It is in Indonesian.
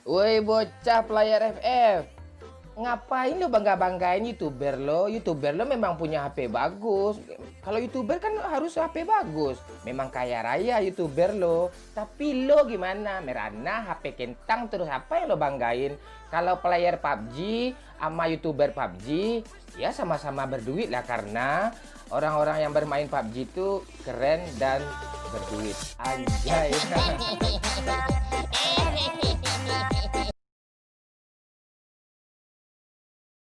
Woi bocah player FF, ngapain lo bangga-banggain YouTuber lo? YouTuber lo memang punya HP bagus. Kalau YouTuber kan harus HP bagus. Memang kaya raya YouTuber lo. Tapi lo gimana? Merana HP kentang terus apa yang lo banggain? Kalau player PUBG sama YouTuber PUBG, ya sama-sama berduit lah karena orang-orang yang bermain PUBG itu keren dan berduit. Anjay.